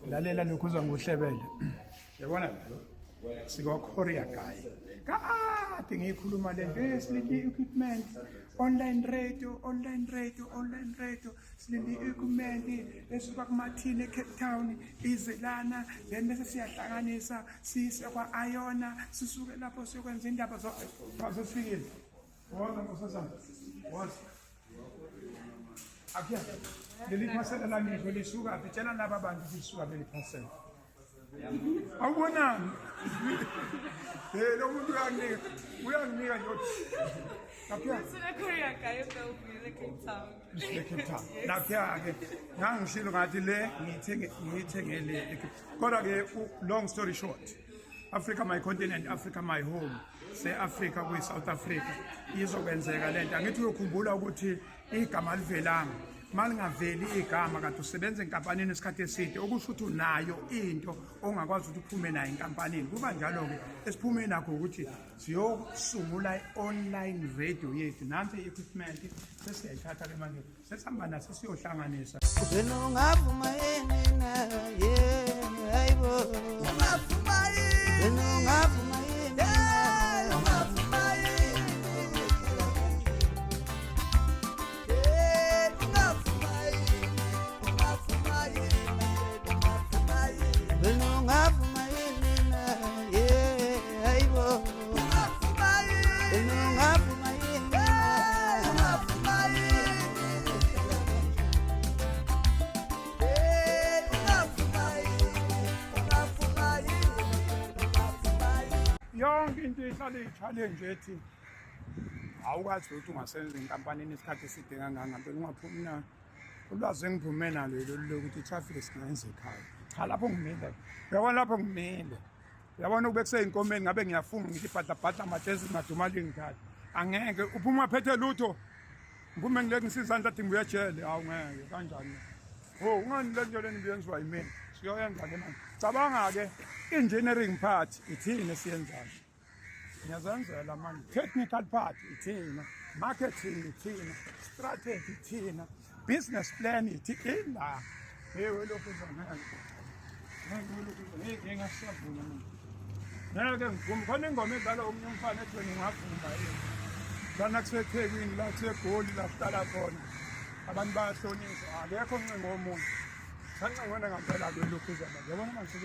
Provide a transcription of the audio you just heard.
lalela lokuzwa ngohlebele yabona siko-Korea guy kade ngiyikhuluma lento silinde equipment online radio silinde equipment esuka kumathini eCape Town izelana then bese siyahlanganisa sise kwa-Iona sisuke lapho siyokwenza indaba zosifikile wona nkosazana wazi akuya leli phasela lanisho lisuka phi tshela laba abantu lisuka leli phasela awubonani lo muntu uyanginika nje akuya Korea guy ubuvile Cape Town nakuya-ke ngangishilo ngathi le ngiyithengele kodwa-ke long story short, Africa my continent, Africa my home, se-Africa kwi-South Africa izokwenzeka lento. Angithi uyokhumbula ukuthi igama livelanga malingaveli igama kade usebenza enkampanini esikhathi eside okusho ukuthi unayo into ongakwazi ukuthi uphume nayo enkampanini. Kuba njalo-ke esiphume nakho ukuthi siyosungula i-online radio yethu nansi i-equipment sesiyayithatha-ke manje sesihamba naso siyohlanganisa. Ungavuma yini na hayibo ungavuma yini ungavuma yini ungavuma yini ungavuma yini ungavuma yini ungavuma yini na hayibo ungavuma yini ungavuma yini ungavuma yini yonke into ihlale i-challenge ethi awukwazi ukuthi ungasebenza enkampanini isikhathi eside kanganga phela ungaphumi na ulwazi engiphume nalo lolu lokuthi i-traffic singayenza ekhaya. Cha lapho ngimile uyabona lapho ngimile uyabona ube kuseyinkomeni ngabe ngiyafunga ngithi bhadabhada amajezi madumali ngikhathi angeke uphuma phethe lutho ngikume ngileke ngisizandla athi ngibuya ejele hawu ngeke kanjani ungani le nto leni kuyenziwa yimina siyoyenza-ke manje cabanga-ke engineering part ithini esiyenzayo ngiyazenzela manje technical part ithina marketing ithina strategy ithina business plan ithina hewe lokhu ngasavuna mina ngeke ngivuma khona ingoma edlala omunye umfana ethi wena ungavuma yini lana kuseThekwini la kuseGoli la kuhlala khona abantu bayahlonishwa akekho ncingo womuntu sancengwena ngampela-ke lokhu zaba yabona manje